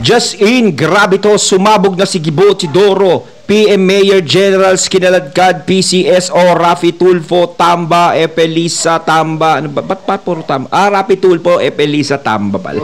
Just in, grabe to, sumabog na si Gibo Chidoro, PM Mayor Generals Kinaladkad, PCSO, Rafi Tulfo, Tamba, Epelisa, Tamba. Ano ba? Ba't pa puro Tamba? Rafi Tulfo, Epelisa, Tamba pala.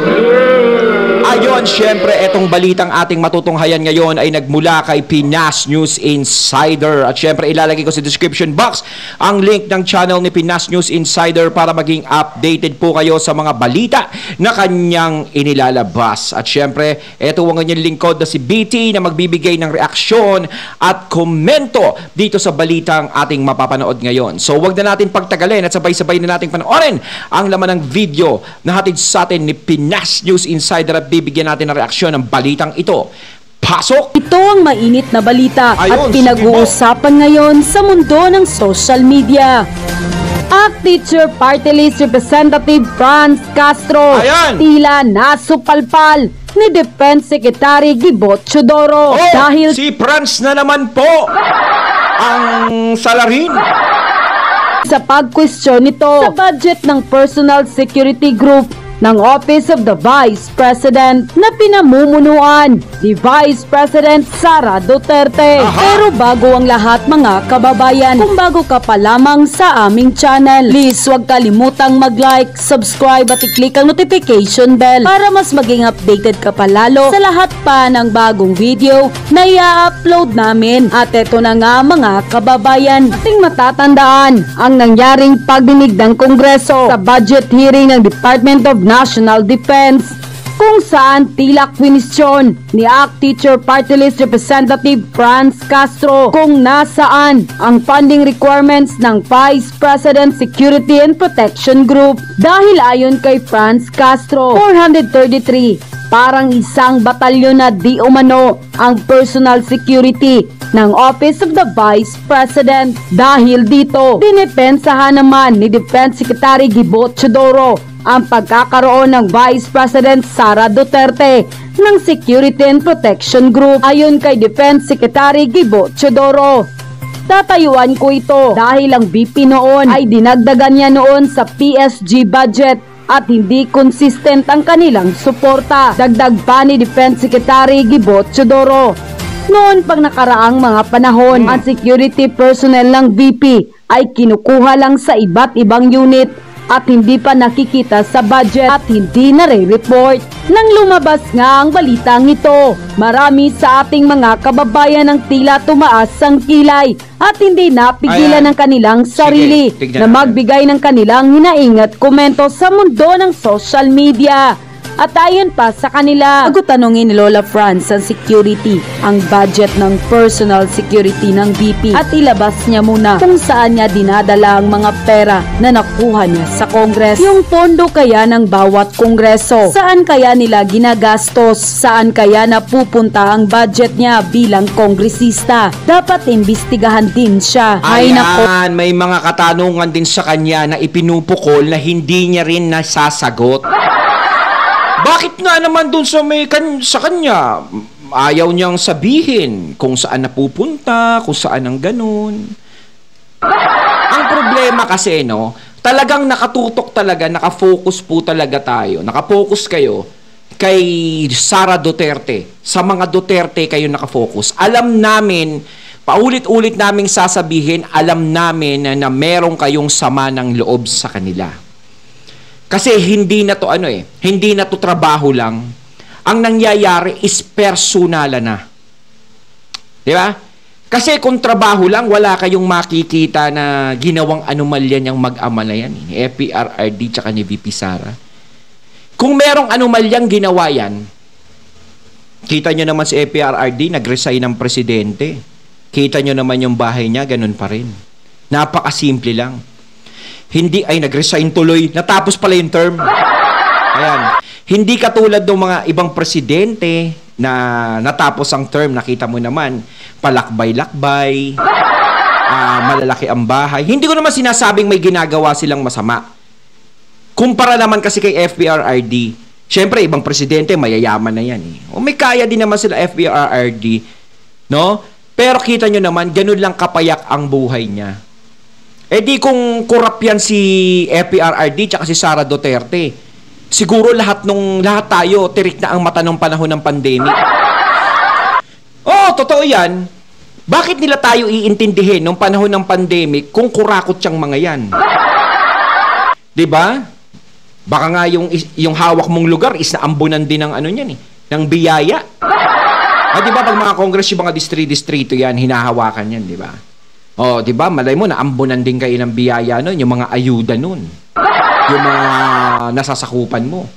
Ayon, syempre, etong balitang ating matutunghayan ngayon ay nagmula kay Pinas News Insider. At syempre, ilalagay ko sa description box ang link ng channel ni Pinas News Insider para maging updated po kayo sa mga balita na kanyang inilalabas. At syempre, eto ang kanyang lingkod na si BT na magbibigay ng reaksyon at komento dito sa balitang ating mapapanood ngayon. So, wag na natin pagtagalin at sabay-sabay na natin panoorin ang laman ng video na hatid sa atin ni Pinas News Insider at bibigyan natin ng reaksyon ng balitang ito. Pasok! Ito ang mainit na balita at pinag-uusapan ngayon sa mundo ng social media. Teacher Party List Representative Franz Castro tila nasupalpal ni Defense Secretary Gibo Chidoro dahil si Franz na naman po ang salarin sa pag-question nito sa budget ng Personal Security Group ng Office of the Vice President na pinamumunuan ni Vice President Sara Duterte. Pero bago ang lahat mga kababayan, kung bago ka pa lamang sa aming channel, please huwag kalimutang mag-like, subscribe at i-click ang notification bell para mas maging updated ka pa lalo sa lahat pa ng bagong video na i-upload namin. At eto na nga mga kababayan, ating matatandaan ang nangyaring pagdinig ng Kongreso sa budget hearing ng Department of National Defense kung saan tila kwinisyon ni Teacher Party List Representative Franz Castro kung nasaan ang funding requirements ng Vice President Security and Protection Group dahil ayon kay Franz Castro 433 parang isang batalyon na di umano ang personal security ng Office of the Vice President. Dahil dito, dinepensahan naman ni Defense Secretary Gibo Chidoro ang pagkakaroon ng Vice President Sara Duterte ng Security and Protection Group. Ayon kay Defense Secretary Gibo Chidoro, tatayuan ko ito dahil ang BP noon ay dinagdagan niya noon sa PSG budget at hindi consistent ang kanilang suporta. Dagdag pa ni Defense Secretary Gibo Chidoro, noon pang nakaraang mga panahon, ang security personnel ng VP ay kinukuha lang sa iba't ibang unit at hindi pa nakikita sa budget at hindi nare-report. Nang lumabas nga ang balitang ito, marami sa ating mga kababayan ang tila tumaas ang kilay at hindi napigilan ng kanilang sarili na magbigay ng kanilang hinaing at komento sa mundo ng social media. At ayon pa sa kanila, bago tanungin ni Lola Franz ang security, ang budget ng personal security ng VP at ilabas niya muna kung saan niya dinadala ang mga pera na nakuha niya sa Kongres. Yung pondo kaya ng bawat Kongreso, saan kaya nila ginagastos, saan kaya napupunta ang budget niya bilang kongresista. Dapat imbestigahan din siya. Ayan, may mga katanungan din sa kanya na ipinupukol na hindi niya rin nasasagot. Bakit nga naman dun sa sa kanya, ayaw niyang sabihin kung saan napupunta, kung saan ang ganun. Ang problema kasi, no, talagang nakatutok talaga, nakafocus po talaga tayo. Nakafocus kayo kay Sara Duterte. Sa mga Duterte kayo nakafocus. Alam namin, paulit-ulit naming sasabihin, alam namin na meron kayong sama ng loob sa kanila. Kasi hindi na to hindi na to trabaho lang. Ang nangyayari is personalan na. Di ba? Kasi kung trabaho lang, wala kayong makikita na ginawang anomalya niyang mag-ama na yan. Ni FPRRD tsaka ni VP Sara. Kung merong anomalyang ginawa yan, kita nyo naman si FPRRD, nag-resign ng presidente. Kita nyo naman yung bahay niya, ganun pa rin. Napakasimple lang. Hindi ay nag-resign tuloy, natapos pala yung term. Ayan. Hindi katulad ng mga ibang presidente na natapos ang term, nakita mo naman, palakbay-lakbay, malalaki ang bahay. Hindi ko naman sinasabing may ginagawa silang masama. Kumpara naman kasi kay FPRRD, syempre ibang presidente mayayaman na yan. O may kaya din naman sila FPRRD, no? Pero kita nyo naman, ganun lang kapayak ang buhay niya. Eh di kung kurap yan si FPRRD tsaka si Sara Duterte, siguro lahat tayo tirik na ang mata nung panahon ng pandemic. Oh, totoo 'yan. Bakit nila tayo iintindihin nung panahon ng pandemic kung kurakot siyang mga 'yan? 'Di ba? Baka nga yung hawak mong lugar is naambunan din ng ano niyan eh, ng biyaya. Di ba pag mga congress yung mga distrito yan, hinahawakan yan, di ba? Oh, di ba? Malay mo naambunan din kayo ng biyaya noon, yung mga ayuda noon. Yung mga nasasakupan mo.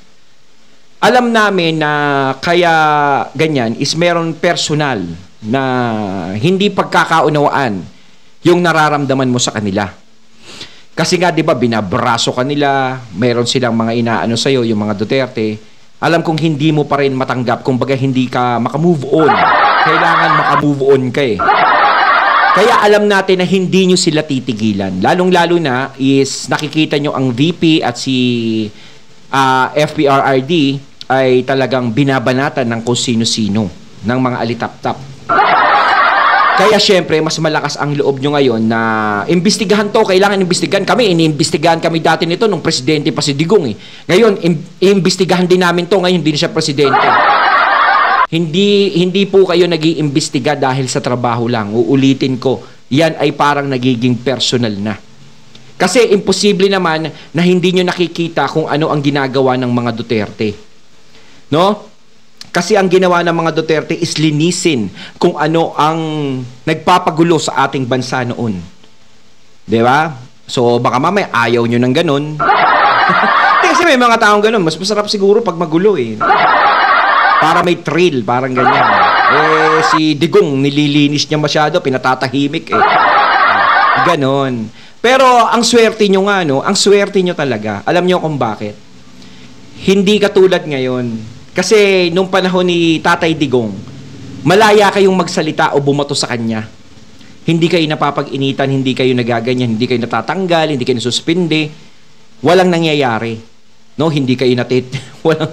Alam namin na kaya ganyan is meron personal na hindi pagkakaunawaan yung nararamdaman mo sa kanila. Kasi nga, di ba, binabraso ka nila, mayroon silang mga inaano sa'yo, yung mga Duterte. Alam kong hindi mo pa rin matanggap, kumbaga hindi ka makamove on. Kailangan makamove on ka eh. Kaya alam natin na hindi nyo sila titigilan. Lalong-lalo na is nakikita nyo ang VP at si FPRRD ay talagang binabanatan ng kung sino-sino, ng mga alitap-tap. Kaya syempre, mas malakas ang loob nyo ngayon na imbestigahan to, kailangan imbestigahan. Kami, iniimbestigahan kami dati nito nung presidente pa si Digong eh. Ngayon, iimbestigahan din namin to, ngayon din siya presidente. Hindi po kayo nag-iimbestiga dahil sa trabaho lang. Uulitin ko, yan ay parang nagiging personal na. Kasi imposible naman na hindi nyo nakikita kung ano ang ginagawa ng mga Duterte. No? Kasi ang ginawa ng mga Duterte is linisin kung ano ang nagpapagulo sa ating bansa noon. Di ba? So, baka mamaya ayaw nyo ng ganun. Kasi may mga taong ganun. Mas masarap siguro pag magulo eh. Para may thrill, parang ganyan. Si Digong, nililinis niya masyado, pinatatahimik eh. Ganon. Pero ang swerte nyo nga, no? Ang swerte nyo talaga. Alam nyo kung bakit? Hindi katulad ngayon. Kasi nung panahon ni Tatay Digong, malaya kayong magsalita o bumato sa kanya. Hindi kayo napapag-initan, hindi kayo nagaganyan, hindi kayo natatanggal, hindi kayo nasuspinde. Walang nangyayari. No, hindi kayo walang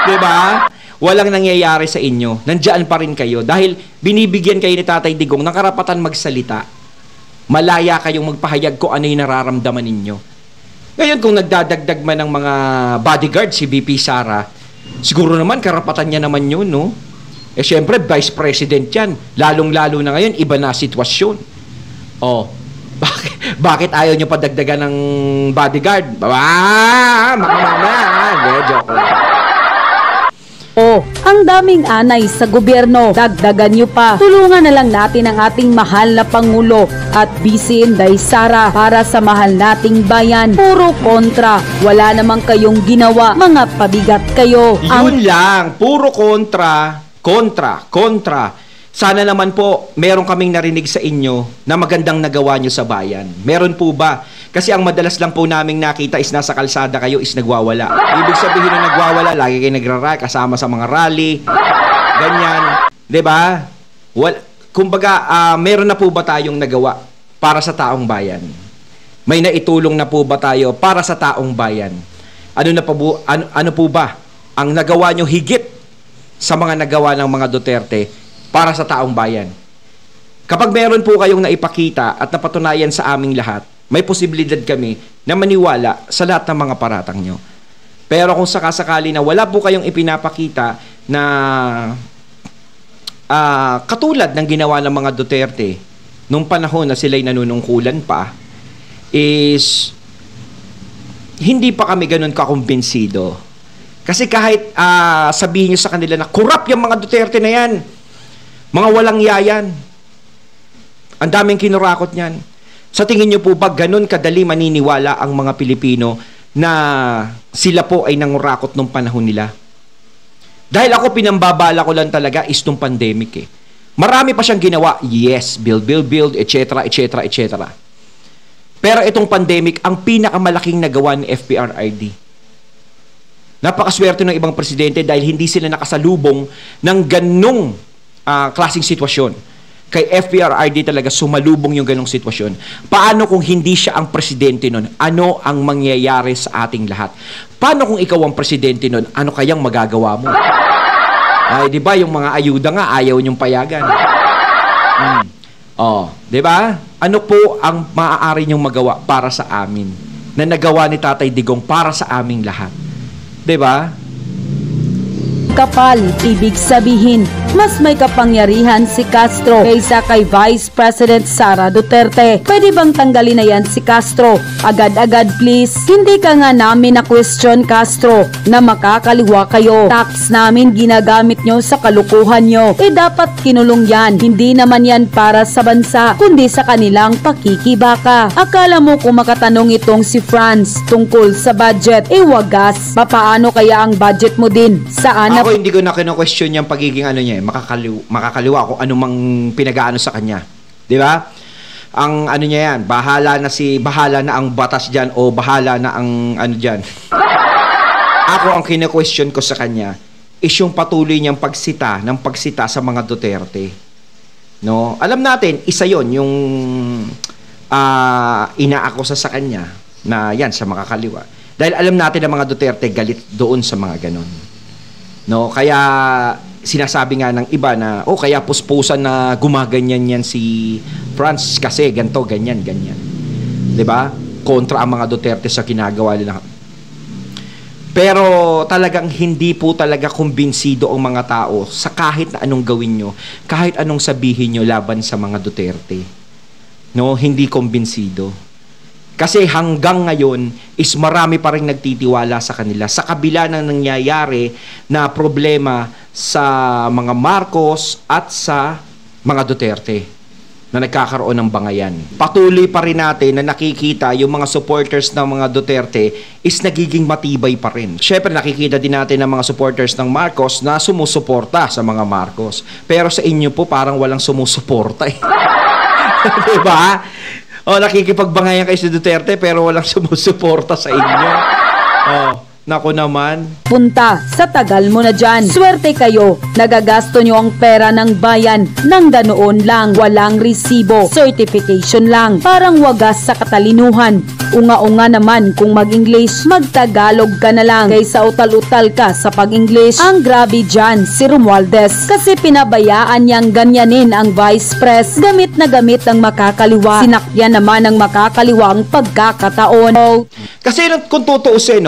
'di ba? Walang nangyayari sa inyo. Nandiyan pa rin kayo dahil binibigyan kayo ni Tatay Digong ng karapatan magsalita. Malaya kayong magpahayag kung ano 'yung nararamdaman ninyo. Ngayon kung nagdadagdag man ng mga bodyguard si BP Sara, siguro naman, karapatan niya naman yun, no? Eh, syempre, Vice President yan. Lalong-lalo na ngayon, iba na sitwasyon. Oh, bakit ayaw niyo padagdagan ng bodyguard? Makamama. Joke lang. Oh, ang daming anay sa gobyerno. Dagdagan nyo pa. Tulungan na lang natin ang ating mahal na Pangulo at BC Inday Sara para sa mahal nating bayan. Puro kontra. Wala namang kayong ginawa. Mga pabigat kayo. Yun lang. Puro kontra. Sana naman po, meron kaming narinig sa inyo na magandang nagawa nyo sa bayan. Meron po ba? Kasi ang madalas lang po naming nakita is nasa kalsada kayo is nagwawala. Ibig sabihin na nagwawala, lagi kayo nagrarally, kasama sa mga rally, ganyan. 'Di ba? Kumbaga, meron na po ba tayong nagawa para sa taong bayan? May naitulong na po ba tayo para sa taong bayan? Ano po ba ang nagawa nyo higit sa mga nagawa ng mga Duterte para sa taong bayan? Kapag meron po kayong naipakita at napatunayan sa aming lahat, may posibilidad kami na maniwala sa lahat ng mga paratang nyo. Pero kung sakasakali na wala po kayong ipinapakita na katulad ng ginawa ng mga Duterte nung panahon na sila'y nanunungkulan pa, is hindi pa kami ganun kakumbinsido. Kasi kahit sabihin nyo sa kanila na corrupt yung mga Duterte na yan, mga walang yayan, ang daming kinurakot niyan. Sa tingin nyo po ba ganun kadali maniniwala ang mga Pilipino na sila po ay nangurakot nung panahon nila? Dahil ako pinambabala ko lang talaga is nung pandemic eh. Marami pa siyang ginawa. Yes, build, etc. Pero itong pandemic, ang pinakamalaking nagawa ni FPRRD. Napakaswerte ng ibang presidente dahil hindi sila nakasalubong ng ganong klaseng sitwasyon. Kay FPRRD talaga sumalubong yung ganong sitwasyon. Paano kung hindi siya ang presidente nun? Ano ang mangyayari sa ating lahat? Paano kung ikaw ang presidente nun? Ano kayang magagawa mo? Ay, di ba yung mga ayuda nga ayaw niyong payagan? Di ba? Ano po ang maaari niyong magawa para sa amin? Na nagawa ni Tatay Digong para sa aming lahat? 'Diba? Kapal, ibig sabihin, mas may kapangyarihan si Castro kaysa kay Vice President Sara Duterte. Pwede bang tanggalin na yan si Castro? Agad-agad please. Hindi ka nga namin na question, Castro, na makakaliwa kayo. Tax namin ginagamit nyo sa kalukuhan nyo. Dapat kinulong yan. Hindi naman yan para sa bansa, kundi sa kanilang pakikibaka. Akala mo kung makatanong itong si France tungkol sa budget, wagas. Papaano kaya ang budget mo din? Saan Ako hindi ko na kino-question yung pagiging ano niya, makakaliwa kung ano mang pinag-aano sa kanya. 'Di ba? Ang ano niya yan, bahala na ang batas diyan o bahala na ang ano diyan. Ako ang kino-question ko sa kanya is yung patuloy niyang pagsita sa mga Duterte. No? Alam natin, isa 'yon yung inaakusa sa kanya na yan sa makakaliwa. Dahil alam natin na mga Duterte galit doon sa mga ganon. No, kaya sinasabi nga ng iba na kaya puspusan na gumaganyan yan si France kasi ganto ganyan. 'Di ba? Kontra ang mga Duterte sa ginagawa nila. Pero talagang hindi po talaga kumbinsido ang mga tao sa kahit na anong gawin nyo, kahit anong sabihin nyo laban sa mga Duterte. No, hindi kumbinsido. Kasi hanggang ngayon is marami pa rin nagtitiwala sa kanila sa kabila ng nangyayari na problema sa mga Marcos at sa mga Duterte na nagkakaroon ng bangayan. Patuloy pa rin natin na nakikita yung mga supporters ng mga Duterte is nagiging matibay pa rin. Syempre nakikita din natin ng mga supporters ng Marcos na sumusuporta sa mga Marcos. Pero sa inyo po parang walang sumusuporta eh. Diba? Nakikipagbangayan kayo sa Duterte pero walang sumusuporta sa inyo. Nako naman. Punta, sa tagal mo na dyan. Swerte kayo, nagagasto nyo ang pera ng bayan ng ganoon lang. Walang resibo, certification lang. Parang wagas sa katalinuhan. Unga-unga naman kung mag-English, mag-Tagalog ka na lang kaysa utal-utal ka sa pag-English. Ang grabe dyan, si Romualdez. Kasi pinabayaan niyang ganyanin ang Vice Pres. Gamit na gamit ang makakaliwa. Sinakyan naman ng makakaliwa ang pagkakataon. Kasi kung tutuusin,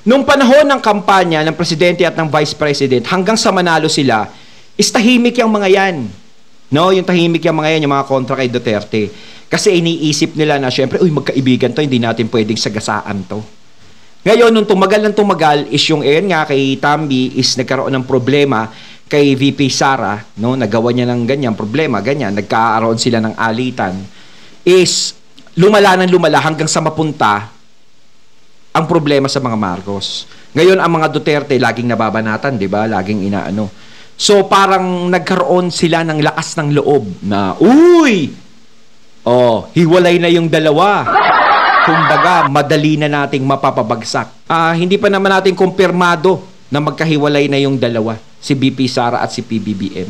nung panahon ng kampanya ng presidente at ng vice president, hanggang sa manalo sila, is tahimik yung mga yan. No, yung tahimik yung mga yan, yung mga kontra kay Duterte. Kasi iniisip nila na, syempre, magkaibigan to, hindi natin pwedeng sagasaan to. Ngayon, nung tumagal is yung nga kay Tambi is nagkaroon ng problema kay VP Sara, no, nagawa niya ng ganyan, problema, ganyan, nagkaroon sila ng alitan, is lumala hanggang sa mapunta ang problema sa mga Marcos. Ngayon, ang mga Duterte laging nababanatan, 'di ba? Laging inaano. So parang nagkaroon sila ng lakas ng loob na, hiwalay na yung dalawa. Kumbaga, madali na nating mapapabagsak. Hindi pa naman natin kumpirmado na magkahiwalay na yung dalawa, si BP Sara at si PBBM.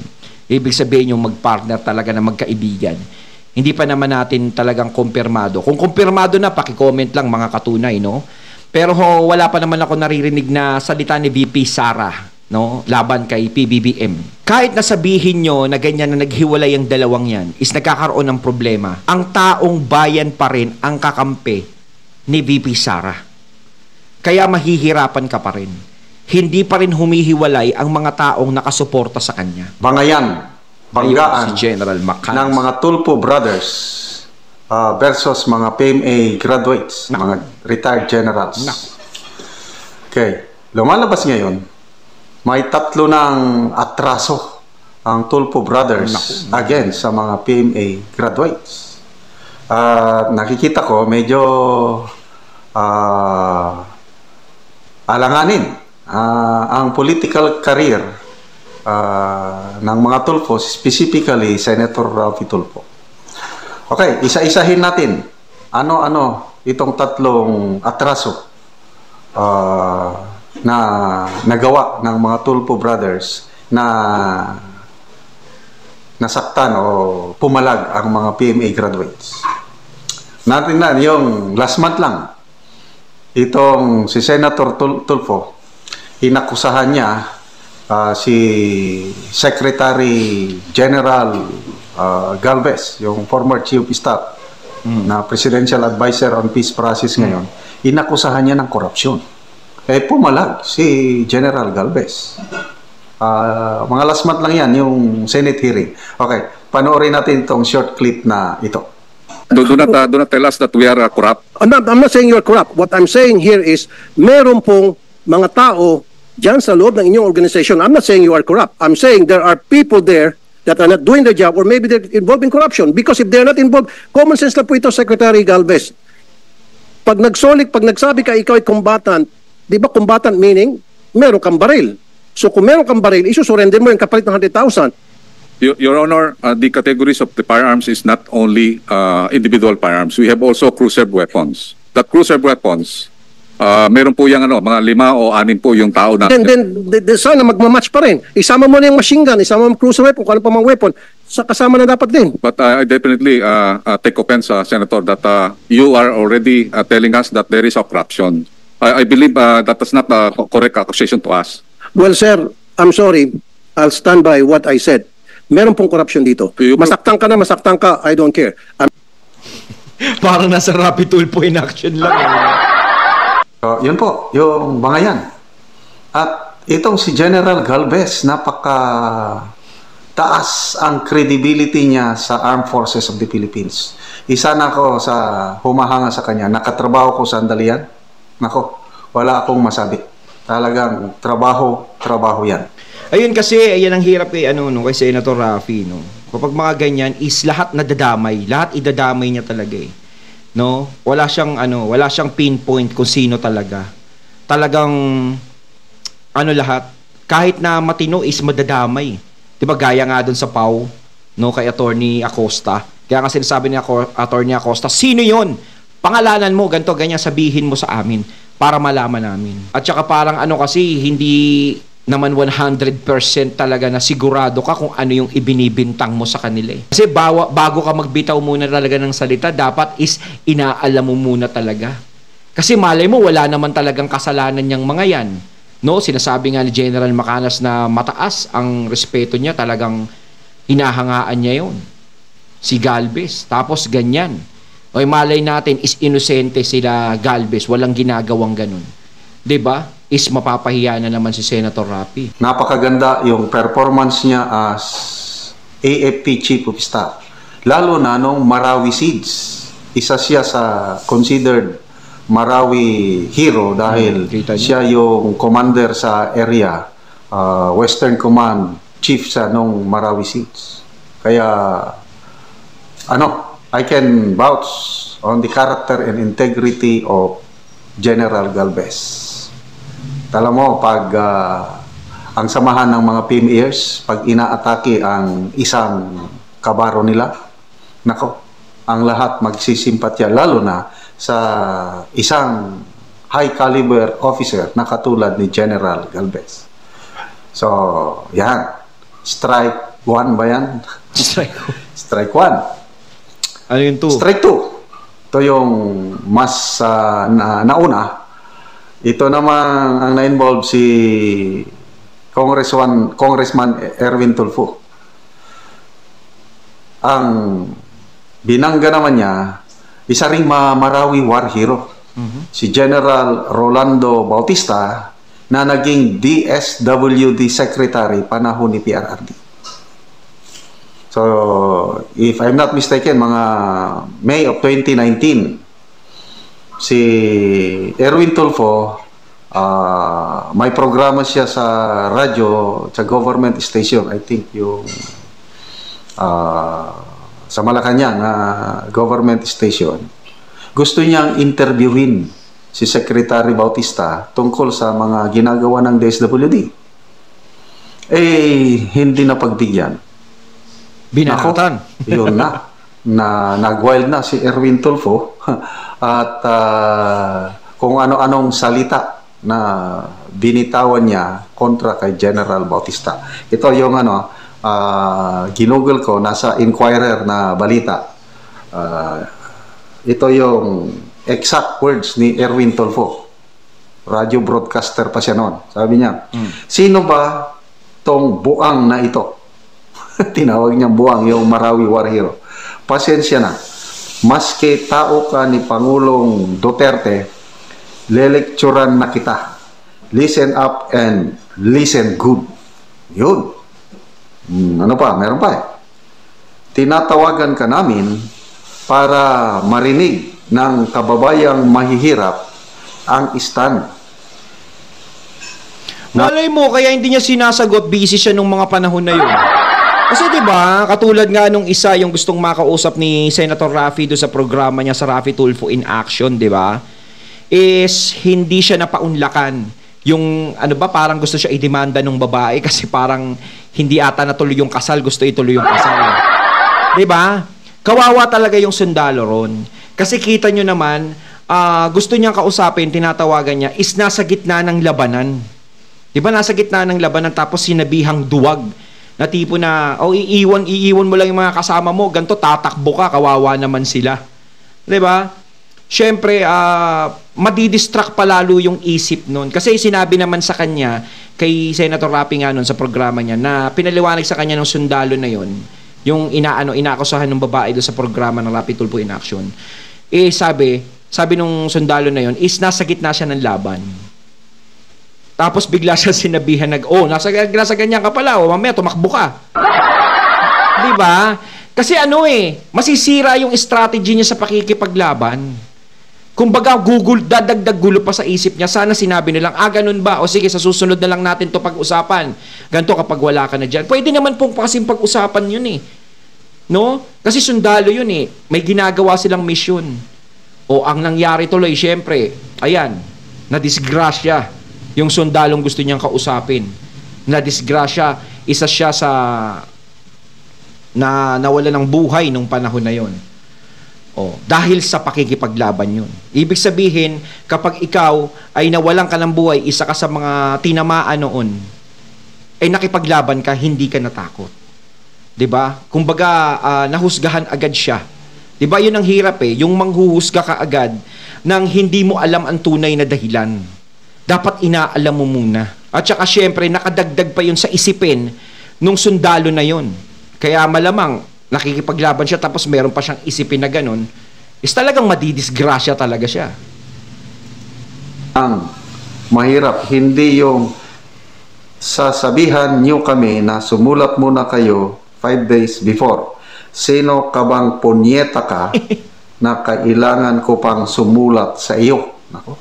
Ibig sabihin yung magpartner talaga na magkaibigan. Hindi pa naman natin talagang kumpirmado. Kung kumpirmado na, paki-comment lang mga katunay, no? Pero wala pa naman ako naririnig na salita ni VP Sara, no, laban kay PBBM. Kahit nasabihin nyo na ganyan na naghiwalay ang dalawang yan, is nagkakaroon ng problema. Ang taong bayan pa rin ang kakampi ni VP Sara. Kaya mahihirapan ka pa rin. Hindi pa rin humihiwalay ang mga taong nakasuporta sa kanya. Banggaan si General Macan ng mga Tulfo Brothers versus mga PMA graduates, mga retired generals. Okay, lumalabas ngayon, may 3 ng atraso ang Tulfo Brothers against sa mga PMA graduates. Nakikita ko medyo alanganin ang political career ng mga Tulfo, specifically Senator Raffy Tulfo. Okay, isa-isahin natin. Ano-ano itong 3 atraso na nagawa ng mga Tulfo Brothers na nasaktan o pumalag ang mga PMA graduates. Natin na, yung last month lang, itong si Senator Tulfo, inakusahan niya si Secretary General Galvez, yung former Chief of Staff na Presidential Advisor on Peace Process ngayon, inakusahan niya ng korupsyon. pumalag si General Galvez. Mga last month lang yan, yung Senate hearing. Okay, panoorin natin itong short clip na ito. Do not tell us that we are corrupt. I'm not saying you're corrupt. What I'm saying here is, meron pong mga tao dyan sa loob ng inyong organization. I'm not saying you are corrupt. I'm saying there are people there that are not doing their job, or maybe they're involved in corruption. Because if they're not involved, common sense lang po ito, Secretary Galvez. Pag nagsabi ka ikaw ay combatant, di ba combatant meaning meron kang baril? So kung meron kang baril, isusurrender mo yung kapalit ng 100,000. Your Honor, the categories of the firearms is not only individual firearms. We have also cruiser weapons. The cruiser weapons, meron po yung mga 5 o 6 po yung tao na... Then sana magmamatch pa rin. Isama mo na yung machine gun, isama mo yung cruiser weapon, kung ano pa mga weapon, kasama na dapat din. But I definitely take offense, Senator, that you are already telling us that there is a corruption. I believe that is not a correct accusation to us. Well, sir, I'm sorry. I'll stand by what I said. Meron pong corruption dito. Masaktan ka, I don't care. Parang nasa Rapid Tulfo in action lang. So, yun po, yung mga yan. At itong si General Galvez, taas ang credibility niya sa Armed Forces of the Philippines. Isa na ako sa humahanga sa kanya. Nakatrabaho ko sa Andalian. Nako, wala akong masabi. Talagang trabaho yan. Ayun kasi, ayan ang hirap kay Senator Raffy, no. Kapag mga ganyan is lahat nadadamay, lahat idadamay niya talaga eh. No? Wala siyang pinpoint kung sino talaga. Talagang lahat, kahit na matino is madadamay. 'Di ba gaya nga doon sa PAW, no, kay Attorney Acosta. Kaya nga sinasabi ni Attorney Acosta, sino 'yon? Pangalanan mo, ganito ganyan, sabihin mo sa amin para malaman namin. At saka parang kasi hindi naman 100% talaga na sigurado ka kung ano yung ibinibintang mo sa kanila eh. Kasi bago ka magbitaw muna talaga ng salita, dapat is inaalam mo muna talaga. Kasi malay mo, wala naman talagang kasalanan niyang mga yan. No, sinasabi nga ni General Macanas na mataas ang respeto niya, talagang hinahangaan niya yon. Si Galvez. Tapos ganyan. O malay natin is inosente sila Galvez, walang ginagawang ganun. 'Di ba? Is mapapahiya na naman si Senator Raffy. Napakaganda yung performance niya as AFP Chief of Staff. Lalo na nung Marawi Seeds. Isa siya sa considered Marawi hero dahil siya yung commander sa area, Western Command Chief sa nung Marawi Seeds. Kaya I can vouch on the character and integrity of General Galvez. Alam mo, pag ang samahan ng mga PMEers, pag inaatake ang isang kabaro nila, nako, ang lahat magsisimpatya, lalo na sa isang high caliber officer na katulad ni General Galvez. So, yan. Strike 1 ba yan? Strike 1. Ano yung 2? Strike 2. Ito yung mas nauna. Ito naman ang na-involve si Congressman Erwin Tulfo. Ang binangga naman niya, isa ring Marawi war hero. Si General Rolando Bautista na naging DSWD Secretary panahon ni PRRD. So, if I'm not mistaken, mga May of 2019, si Erwin Tulfo, may programa siya sa radyo, sa government station, I think yung sa Malacanang government station. Gusto niyang interviewin si Secretary Bautista tungkol sa mga ginagawa ng DSWD. Hindi na pagbigyan. Binakatan. Yun na nag-wild na si Erwin Tulfo at kung ano-anong salita na binitawan niya kontra kay General Bautista. Ito yung ginugol ko, nasa Inquirer na balita. Ito yung exact words ni Erwin Tulfo. Radio broadcaster pa siya noon. Sabi niya, sino ba tong buang na ito? Tinawag niya buang, yung Marawi war hero. Pasensya na. Maski tao ka ni Pangulong Duterte, lelekturan na kita. listen up and listen good. Yun. Ano pa? Meron pa eh. Tinatawagan ka namin para marinig ng kababayang mahihirap ang stand. Malay mo, kaya hindi niya sinasagot, busy siya nung mga panahon na yun. Kasi 'di ba, katulad nga nung isa yung gustong makausap ni Senator Raffy do sa programa niya sa Raffy Tulfo in Action, 'di ba? Is hindi siya napaunlakan. Yung ano ba, parang gusto siya idemanda ng babae kasi parang hindi ata natuloy yung kasal, gusto ituloy yung kasal. 'Di ba? Kawawa talaga yung sundalo ron. Kasi kita nyo naman, gusto niyang kausapin, tinatawagan niya, is nasa gitna ng labanan. 'Di ba, nasa gitna ng labanan tapos sinabihang duwag. Na tipo na, iiwan mo lang yung mga kasama mo, ganito tatakbo ka, kawawa naman sila. 'Di ba? Siyempre, madidistract pa lalo yung isip nun. Kasi sinabi naman sa kanya, kay Senator Raffy nga nun sa programa niya, na pinaliwanag sa kanya ng sundalo na yon, yung inaakusahan ng babae doon sa programa ng Raffy Tulfo in Action. Sabi nung sundalo na yon, is nasa gitna siya ng laban. Tapos bigla siya sinabihan nasa ganyan ka pala, mamaya tumakbo ka. 'Di ba? Kasi masisira yung strategy niya sa pakikipaglaban. Kumbaga, dadagdag gulo pa sa isip niya. Sana sinabi nilang, ganun ba? O sige, sa susunod na lang natin to pag-usapan. Ganito kapag wala ka na dyan. Pwede naman pong kasing pag-usapan yun eh. No? Kasi sundalo yun eh. May ginagawa silang mission. O ang nangyari tuloy, syempre, ayan, na-disgrasya yung sundalong gusto niyang kausapin. Na-disgrasya, isa siya sa nawala ng buhay nung panahon na yon. Dahil sa pakikipaglaban yun. Ibig sabihin, kapag ikaw ay nawalan ka ng buhay, isa ka sa mga tinamaan noon, ay nakipaglaban ka, hindi ka natakot. 'Di ba? Kumbaga, nahusgahan agad siya. 'Di ba? Yun ang hirap yung manghuhusga ka agad nang hindi mo alam ang tunay na dahilan. Dapat inaalam mo muna. At saka syempre, nakadagdag pa yun sa isipin nung sundalo na yun. Kaya malamang, nakikipaglaban siya tapos meron pa siyang isipin na ganun, is talagang madidisgrasya talaga siya. Ang mahirap, hindi yung sasabihan niyo kami na sumulat muna kayo 5 days before. Sino ka bang punyeta ka na kailangan ko pang sumulat sa iyo? Nako.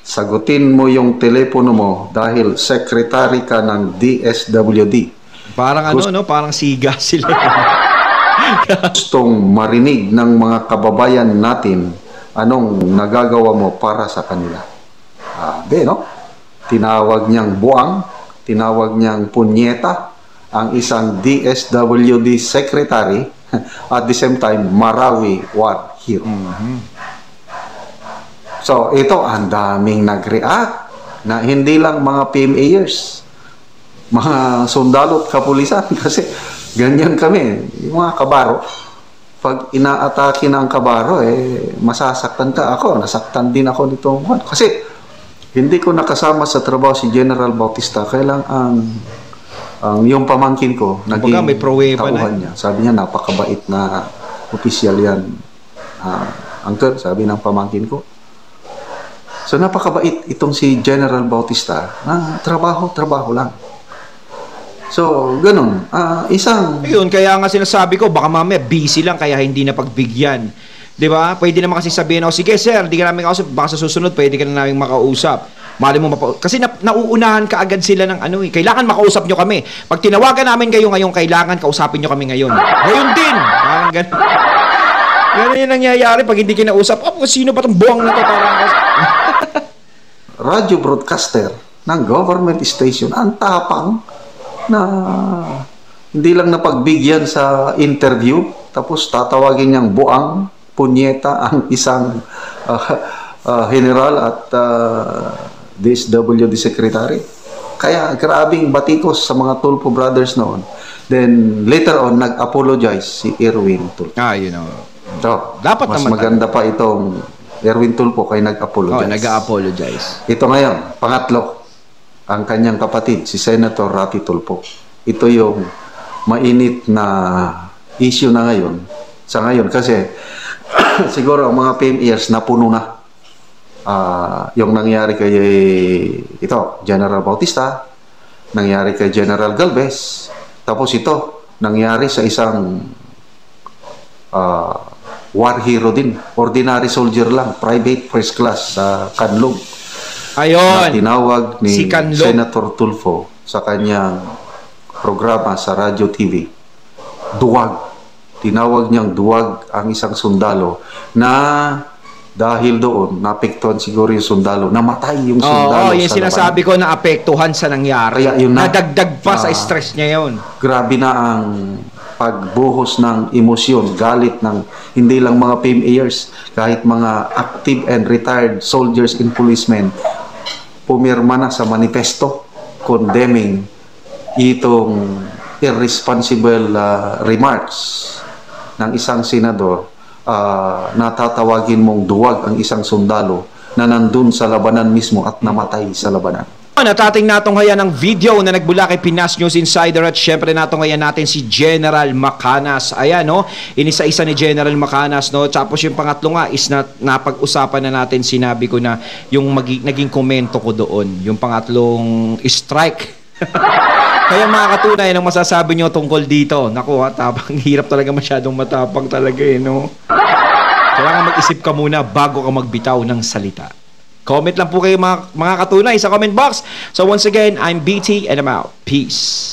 Sagutin mo yung telepono mo dahil secretary ka ng DSWD. Parang parang siga sila. Gustong marinig ng mga kababayan natin anong nagagawa mo para sa kanila. Tinawag niyang buang, tinawag niyang punyeta, ang isang DSWD secretary, at the same time, Marawi war hero. So, ito, ang daming nag-react na hindi lang mga PMAers, mga sundalo at kapulisan, kasi ganyan kami, yung mga kabaro. Pag inaatake ng kabaro, masasaktan ka. Ako, nasaktan din ako nito. Kasi, hindi ko nakasama sa trabaho si General Bautista. Kailang yung pamangkin ko, naging may tauhan niya. Sabi niya, napakabait na opisyal yan. Uncle, sabi ng pamangkin ko. So, napakabait itong si General Bautista. Trabaho lang. So, ganun. Ayun, kaya nga sinasabi ko, baka mamaya busy lang, kaya hindi na pagbigyan. 'Di ba? Pwede naman kasi sabihin, sige sir, hindi ka namin makausap, baka sa susunod, pwede ka na namin makausap. Mali mo kasi nauunahan ka agad sila ng kailangan makausap nyo kami. Pag tinawagan namin kayo ngayon, kailangan kausapin nyo kami ngayon. Ngayon din! Parang ganun. Ganun yung nangyayari pag hindi kinausap. Sino ba itong buwang na ito? Radio broadcaster ng government station, ang tapang na hindi lang napagbigyan sa interview, tapos tatawagin niyang buang, punyeta ang isang general at DSWD secretary. Kaya grabing batikos sa mga Tulfo brothers noon. Then later on, nag-apologize si Erwin Tulfo. So, dapat mas naman maganda pa itong Erwin Tulfo kay nag-apologize. Nag-apologize. Ito ngayon, pangatlo, ang kanyang kapatid, si Senator Raffy Tulfo. Ito yung mainit na issue na ngayon. Sa ngayon, kasi siguro ang mga PMEers napuno na. yung nangyari kay General Bautista, nangyari kay General Galvez, tapos ito, nangyari sa isang war hero din, ordinary soldier lang, private first class sa Kanlog. Ayun. Na tinawag ni Si Kanlog. Senator Tulfo sa kanyang programa sa Radio TV. Duwag. Tinawag niyang duwag ang isang sundalo na dahil doon, napektuhan siguro yung sundalo, namatay yung sundalo. Oo, yung sinasabi ko na apektuhan sa nangyari. Kaya yun na. Nadagdag pa sa stress niya yun. Grabe na ang pagbuhos ng emosyon, galit ng hindi lang mga PMAers, kahit mga active and retired soldiers and policemen, pumirma na sa manifesto condemning itong irresponsible remarks ng isang senador na tatawagin mong duwag ang isang sundalo na nandun sa labanan mismo at namatay sa labanan. Natating natunghayan ng video na nagbula kay Pinas News Insider at syempre natunghayan natin si General Macanas. Ayan, no? Inisa-isa ni General Macanas, no? Tapos yung pangatlo nga is napag-usapan na natin, sinabi ko na yung naging komento ko doon. Yung pangatlong strike. Kaya mga katunay, anong masasabi nyo tungkol dito? Naku, tapang hirap talaga, masyadong matapang talaga eh, no? Kailangan mag-isip ka muna bago ka magbitaw ng salita. Comment lang po kayo mga katunay sa comment box. So once again, I'm BT and I'm out. Peace.